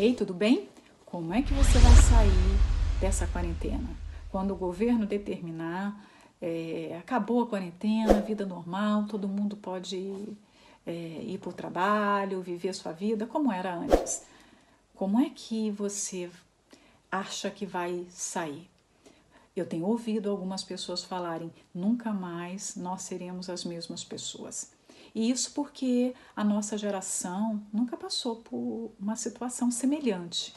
Ei, tudo bem? Como é que você vai sair dessa quarentena? Quando o governo determinar, acabou a quarentena, vida normal, todo mundo pode ir para o trabalho, viver sua vida como era antes. Como é que você acha que vai sair? Eu tenho ouvido algumas pessoas falarem: nunca mais nós seremos as mesmas pessoas. E isso porque a nossa geração nunca passou por uma situação semelhante,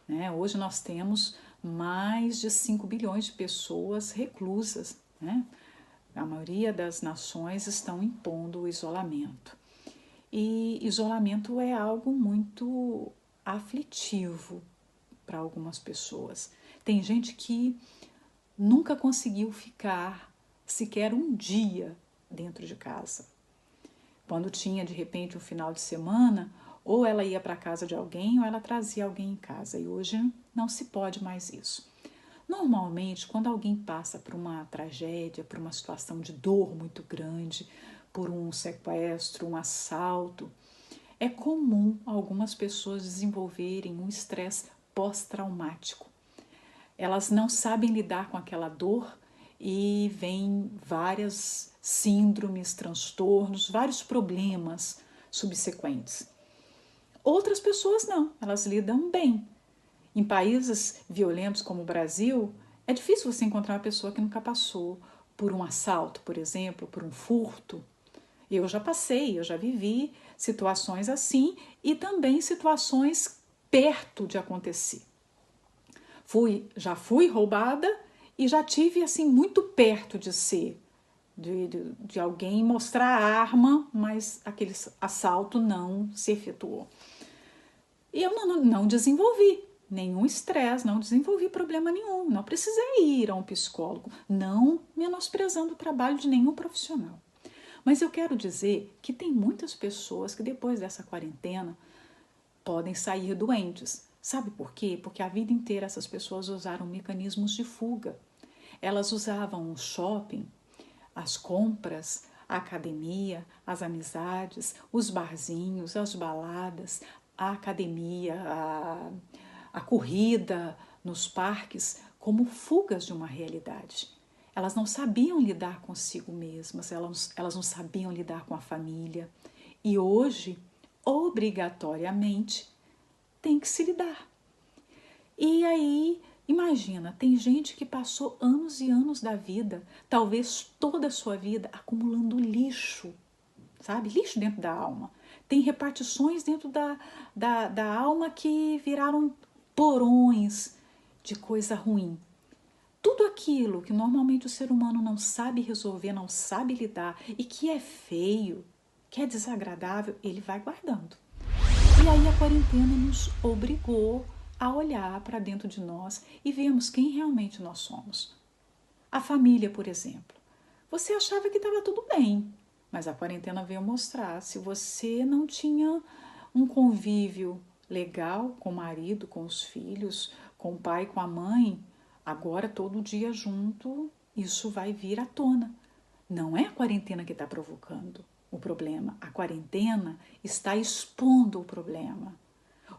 né? Hoje nós temos mais de 5 bilhões de pessoas reclusas, né? A maioria das nações estão impondo o isolamento. E isolamento é algo muito aflitivo para algumas pessoas. Tem gente que nunca conseguiu ficar sequer um dia dentro de casa. Quando tinha de repente um final de semana, ou ela ia para a casa de alguém ou ela trazia alguém em casa. E hoje não se pode mais isso. Normalmente, quando alguém passa por uma tragédia, por uma situação de dor muito grande, por um sequestro, um assalto, é comum algumas pessoas desenvolverem um estresse pós-traumático. Elas não sabem lidar com aquela dor e vêm várias síndromes, transtornos, vários problemas subsequentes. Outras pessoas não, elas lidam bem. Em países violentos como o Brasil, é difícil você encontrar uma pessoa que nunca passou por um assalto, por exemplo, por um furto. Eu já passei, eu já vivi situações assim e também situações perto de acontecer. Já fui roubada e já tive assim muito perto de ser, de alguém mostrar a arma, mas aquele assalto não se efetuou. E eu não desenvolvi nenhum estresse, não desenvolvi problema nenhum, não precisei ir a um psicólogo, não menosprezando o trabalho de nenhum profissional. Mas eu quero dizer que tem muitas pessoas que depois dessa quarentena podem sair doentes. Sabe por quê? Porque a vida inteira essas pessoas usaram mecanismos de fuga. Elas usavam o shopping, as compras, a academia, as amizades, os barzinhos, as baladas, a academia, a corrida nos parques como fugas de uma realidade. Elas não sabiam lidar consigo mesmas, elas não sabiam lidar com a família. E hoje, obrigatoriamente, tem que se lidar. E aí, imagina, tem gente que passou anos e anos da vida, talvez toda a sua vida, acumulando lixo, sabe? Lixo dentro da alma. Tem repartições dentro da alma que viraram porões de coisa ruim. Tudo aquilo que normalmente o ser humano não sabe resolver, não sabe lidar e que é feio, que é desagradável, ele vai guardando. E aí a quarentena nos obrigou a olhar para dentro de nós e vermos quem realmente nós somos. A família, por exemplo. Você achava que estava tudo bem, mas a quarentena veio mostrar se você não tinha um convívio legal com o marido, com os filhos, com o pai, com a mãe, agora todo dia junto, isso vai vir à tona. Não é a quarentena que está provocando o problema, a quarentena está expondo o problema.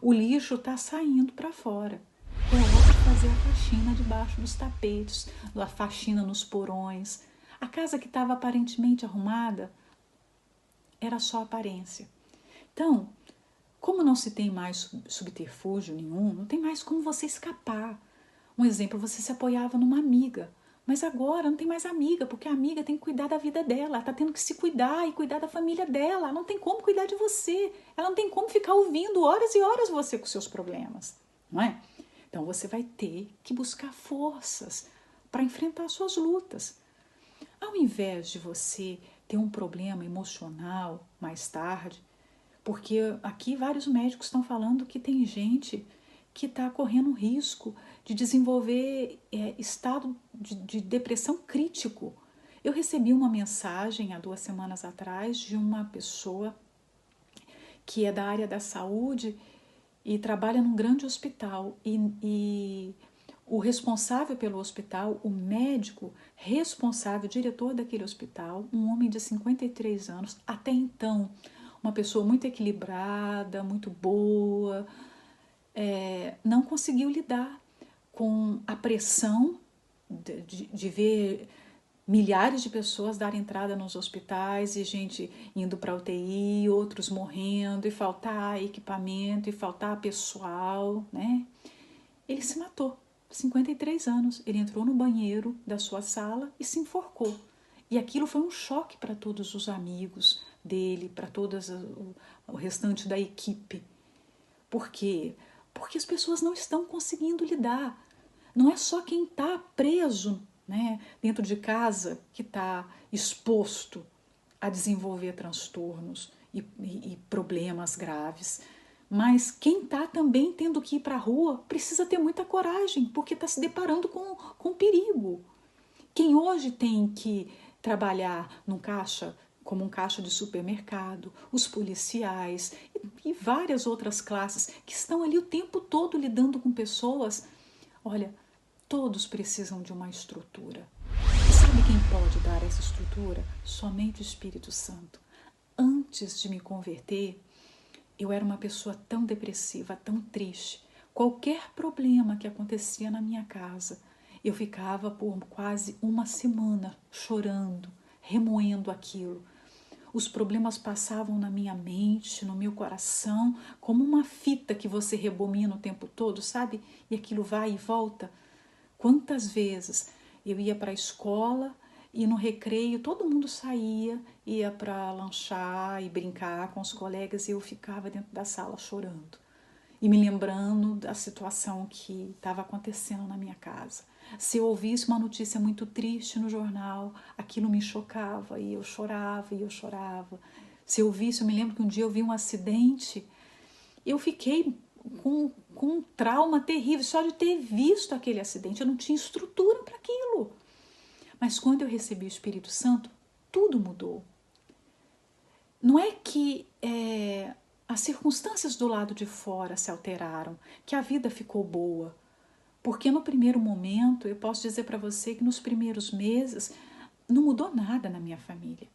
O lixo está saindo para fora. É hora de fazer a faxina debaixo dos tapetes, a faxina nos porões. A casa que estava aparentemente arrumada era só aparência. Então, como não se tem mais subterfúgio nenhum, não tem mais como você escapar. Um exemplo, você se apoiava numa amiga, mas agora não tem mais amiga, porque a amiga tem que cuidar da vida dela, ela está tendo que se cuidar e cuidar da família dela, ela não tem como cuidar de você, ela não tem como ficar ouvindo horas e horas você com seus problemas, não é? Então você vai ter que buscar forças para enfrentar suas lutas. Ao invés de você ter um problema emocional mais tarde, porque aqui vários médicos estão falando que tem gente que está correndo risco de desenvolver estado de depressão crítico. Eu recebi uma mensagem há 2 semanas atrás de uma pessoa que é da área da saúde e trabalha num grande hospital e o responsável pelo hospital, o médico responsável, diretor daquele hospital, um homem de 53 anos, até então uma pessoa muito equilibrada, muito boa, não conseguiu lidar com a pressão de ver milhares de pessoas dar entrada nos hospitais e gente indo para UTI, outros morrendo, e faltar equipamento, e faltar pessoal, né? Ele se matou, 53 anos. Ele entrou no banheiro da sua sala e se enforcou. E aquilo foi um choque para todos os amigos dele, para todas o restante da equipe. Por quê? Porque as pessoas não estão conseguindo lidar. Não é só quem está preso, né, dentro de casa que está exposto a desenvolver transtornos e problemas graves. Mas quem está também tendo que ir para a rua precisa ter muita coragem, porque está se deparando com perigo. Quem hoje tem que trabalhar num caixa, como um caixa de supermercado, os policiais e várias outras classes que estão ali o tempo todo lidando com pessoas, olha, todos precisam de uma estrutura. E sabe quem pode dar essa estrutura? Somente o Espírito Santo. Antes de me converter, eu era uma pessoa tão depressiva, tão triste. Qualquer problema que acontecia na minha casa, eu ficava por quase uma semana chorando, remoendo aquilo. Os problemas passavam na minha mente, no meu coração, como uma fita que você rebobina o tempo todo, sabe? E aquilo vai e volta. Quantas vezes eu ia para a escola e no recreio todo mundo saía, ia para lanchar e brincar com os colegas e eu ficava dentro da sala chorando e me lembrando da situação que estava acontecendo na minha casa. Se eu ouvisse uma notícia muito triste no jornal, aquilo me chocava e eu chorava e eu chorava. Se eu visse, eu me lembro que um dia eu vi um acidente, eu fiquei com um trauma terrível só de ter visto aquele acidente. Eu não tinha estrutura para aquilo. Mas quando eu recebi o Espírito Santo, tudo mudou. Não é que as circunstâncias do lado de fora se alteraram, que a vida ficou boa. Porque no primeiro momento, eu posso dizer para você que nos primeiros meses não mudou nada na minha família.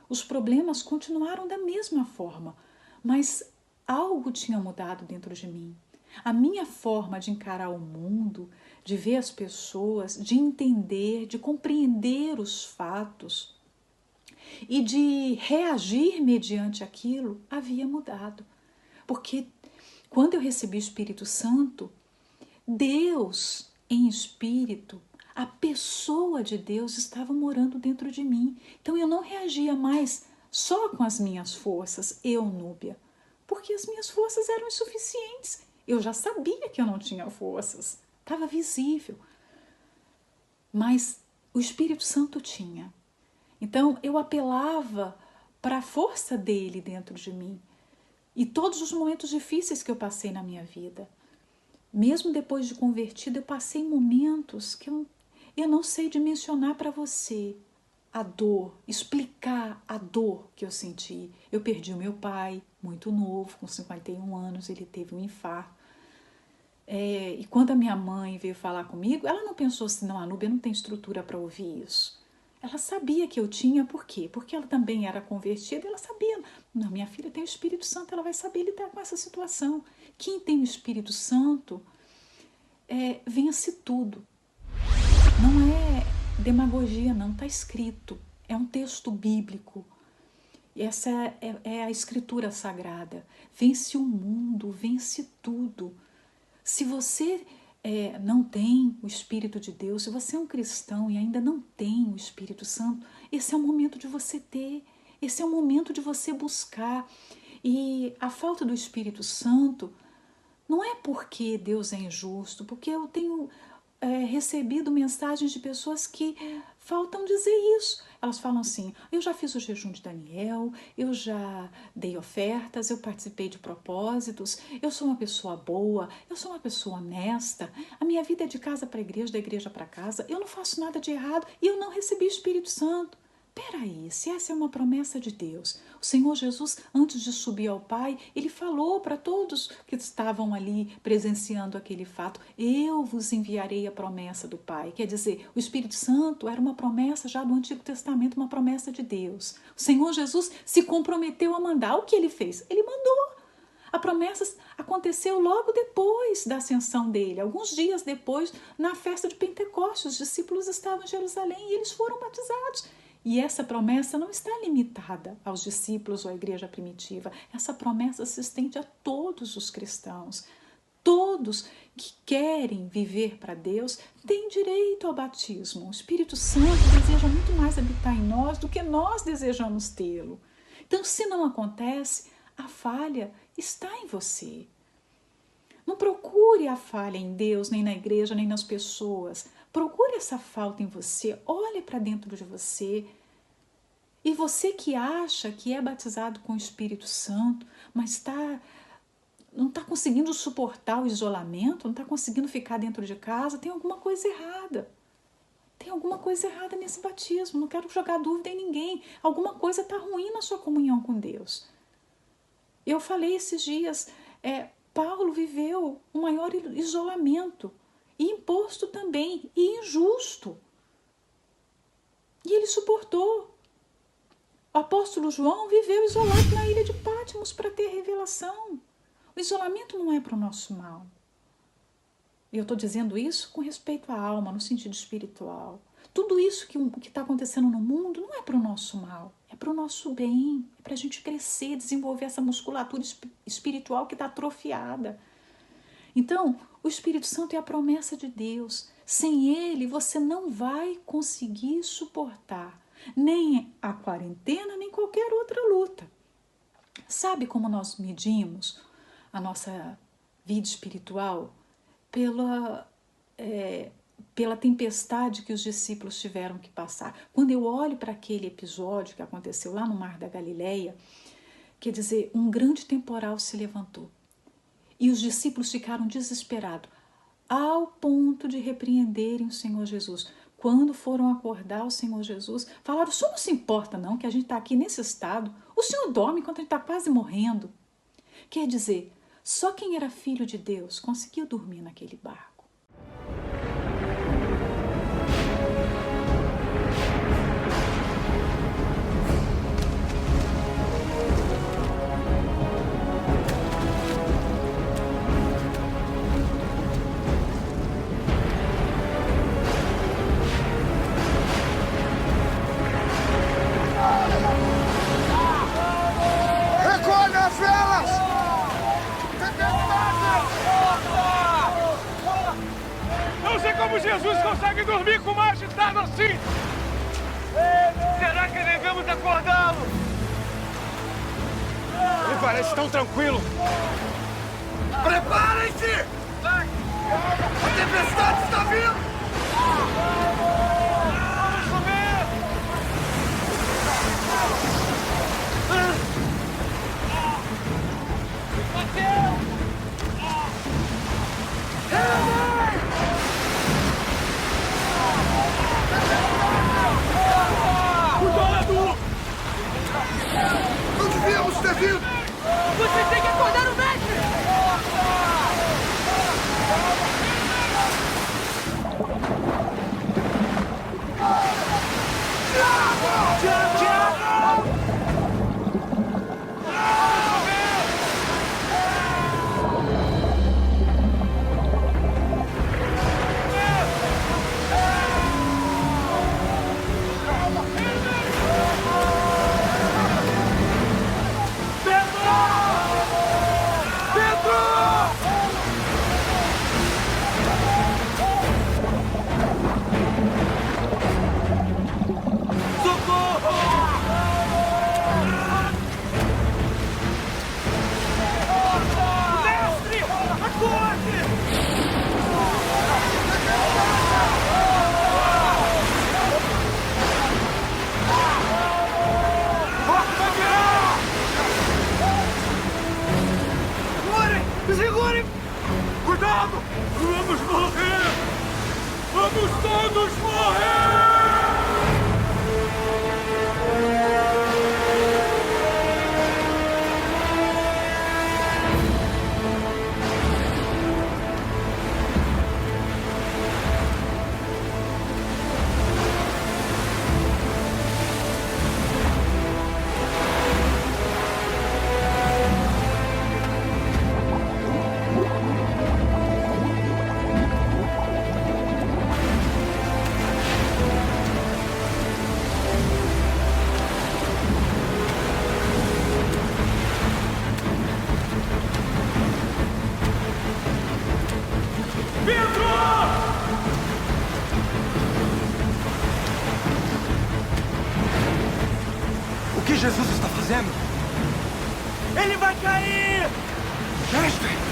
Os problemas continuaram da mesma forma, mas algo tinha mudado dentro de mim. A minha forma de encarar o mundo, de ver as pessoas, de entender, de compreender os fatos e de reagir mediante aquilo havia mudado. Porque quando eu recebi o Espírito Santo, Deus em espírito, a pessoa de Deus estava morando dentro de mim. Então eu não reagia mais só com as minhas forças, eu, Núbia, porque as minhas forças eram insuficientes. Eu já sabia que eu não tinha forças, estava visível. Mas o Espírito Santo tinha. Então eu apelava para a força dele dentro de mim. E todos os momentos difíceis que eu passei na minha vida, mesmo depois de convertida, eu passei momentos que eu não sei dimensionar para você a dor, explicar a dor que eu senti. Eu perdi o meu pai muito novo, com 51 anos, ele teve um infarto. E quando a minha mãe veio falar comigo, ela não pensou assim, não, a Núbia não tem estrutura para ouvir isso. Ela sabia que eu tinha, por quê? Porque ela também era convertida, ela sabia, não, minha filha tem o Espírito Santo, ela vai saber lidar com essa situação. Quem tem o Espírito Santo, vence tudo. Não é demagogia, não, está escrito. É um texto bíblico. Essa é a escritura sagrada. Vence o mundo, vence tudo. Se você não tem o Espírito de Deus, se você é um cristão e ainda não tem o Espírito Santo, esse é o momento de você ter, esse é o momento de você buscar. E a falta do Espírito Santo não é porque Deus é injusto, porque eu tenho recebido mensagens de pessoas que faltam dizer isso. Elas falam assim, eu já fiz o jejum de Daniel, eu já dei ofertas, eu participei de propósitos, eu sou uma pessoa boa, eu sou uma pessoa honesta, a minha vida é de casa para a igreja, da igreja para casa, eu não faço nada de errado e eu não recebi o Espírito Santo. Peraí, se essa é uma promessa de Deus, o Senhor Jesus, antes de subir ao Pai, ele falou para todos que estavam ali presenciando aquele fato, eu vos enviarei a promessa do Pai. Quer dizer, o Espírito Santo era uma promessa já do Antigo Testamento, uma promessa de Deus. O Senhor Jesus se comprometeu a mandar. O que ele fez? Ele mandou. A promessa aconteceu logo depois da ascensão dele, alguns dias depois, na festa de Pentecostes. Os discípulos estavam em Jerusalém e eles foram batizados. E essa promessa não está limitada aos discípulos ou à igreja primitiva. Essa promessa se estende a todos os cristãos. Todos que querem viver para Deus têm direito ao batismo. O Espírito Santo deseja muito mais habitar em nós do que nós desejamos tê-lo. Então, se não acontece, a falha está em você. Não procure a falha em Deus, nem na igreja, nem nas pessoas. Procure essa falta em você. Olhe para dentro de você. E você que acha que é batizado com o Espírito Santo, mas não está conseguindo suportar o isolamento, não está conseguindo ficar dentro de casa, tem alguma coisa errada. Tem alguma coisa errada nesse batismo. Não quero jogar dúvida em ninguém. Alguma coisa está ruim na sua comunhão com Deus. Eu falei esses dias, Paulo viveu um maior isolamento, e imposto também, e injusto. E ele suportou. O apóstolo João viveu isolado na ilha de Patmos para ter revelação. O isolamento não é para o nosso mal. E eu estou dizendo isso com respeito à alma, no sentido espiritual. Tudo isso que está acontecendo no mundo não é para o nosso mal, é para o nosso bem, é para a gente crescer, desenvolver essa musculatura espiritual que está atrofiada. Então, o Espírito Santo é a promessa de Deus. Sem ele, você não vai conseguir suportar nem a quarentena, nem qualquer outra luta. Sabe como nós medimos a nossa vida espiritual? Pela tempestade que os discípulos tiveram que passar. Quando eu olho para aquele episódio que aconteceu lá no Mar da Galileia, quer dizer, um grande temporal se levantou. E os discípulos ficaram desesperados, ao ponto de repreenderem o Senhor Jesus. Quando foram acordar o Senhor Jesus, falaram: o senhor não se importa não, que a gente está aqui nesse estado? O senhor dorme enquanto a gente está quase morrendo. Quer dizer, só quem era filho de Deus conseguiu dormir naquele barco. Como Jesus consegue dormir com uma agitada assim? Será que devemos acordá-lo? Ele parece tão tranquilo. Preparem-se! A tempestade está vindo! Vamos subir! Bateu! Não devíamos ter vindo! Você tem que acordar o mestre! Jesus está fazendo? Ele vai cair! Mestre!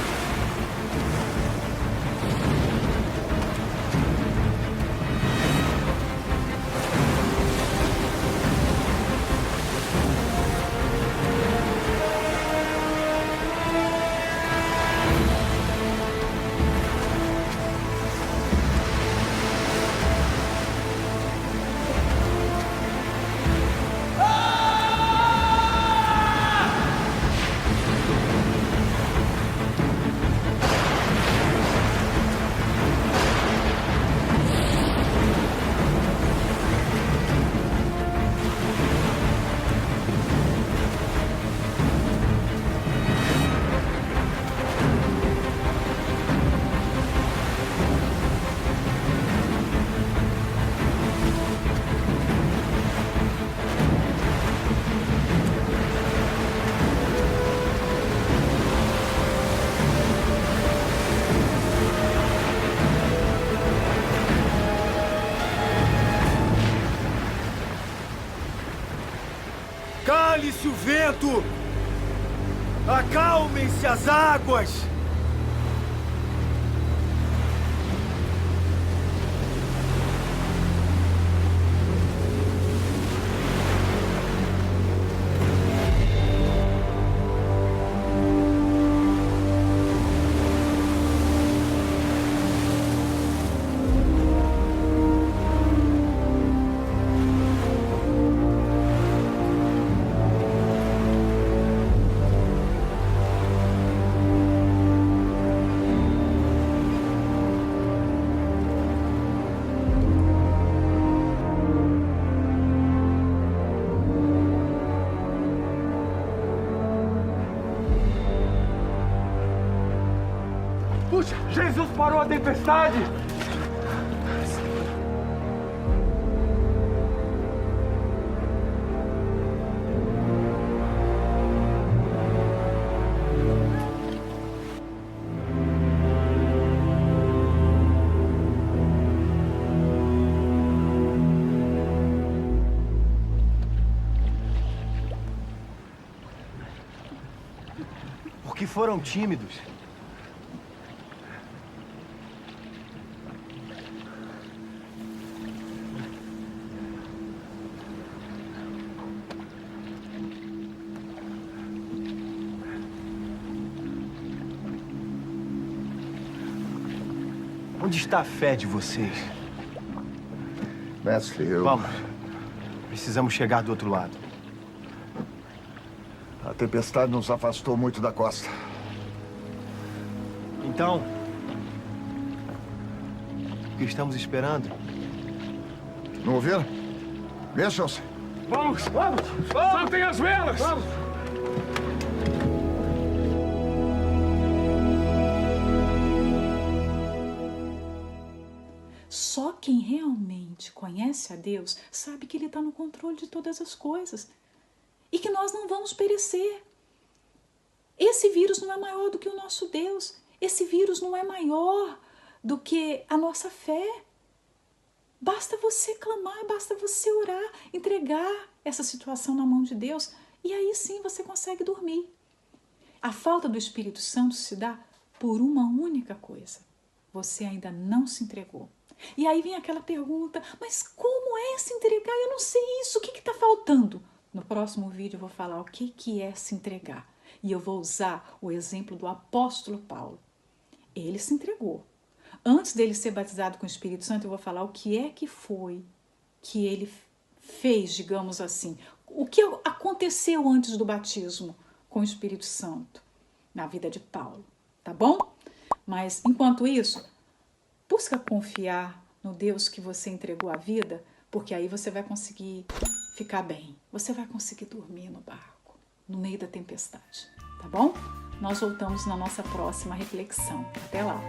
Cale-se o vento! Acalmem-se as águas! Puxa, Jesus parou a tempestade! Por que foram tímidos? Onde está a fé de vocês? Mestre, Vamos. Precisamos chegar do outro lado. A tempestade nos afastou muito da costa. Então... o que estamos esperando? Não ouviram? Mexam-se. Vamos! Vamos! Soltem as velas! Vamos! Só quem realmente conhece a Deus sabe que Ele está no controle de todas as coisas e que nós não vamos perecer. Esse vírus não é maior do que o nosso Deus. Esse vírus não é maior do que a nossa fé. Basta você clamar, basta você orar, entregar essa situação na mão de Deus e aí sim você consegue dormir. A falta do Espírito Santo se dá por uma única coisa: você ainda não se entregou. E aí vem aquela pergunta: mas como é se entregar? Eu não sei isso, o que está faltando? No próximo vídeo eu vou falar o que é se entregar. E eu vou usar o exemplo do apóstolo Paulo. Ele se entregou. Antes dele ser batizado com o Espírito Santo, eu vou falar o que é que foi que ele fez, digamos assim. O que aconteceu antes do batismo com o Espírito Santo na vida de Paulo, tá bom? Mas, enquanto isso, busca confiar no Deus que você entregou a vida, porque aí você vai conseguir ficar bem. Você vai conseguir dormir no barco, no meio da tempestade, tá bom? Nós voltamos na nossa próxima reflexão. Até lá!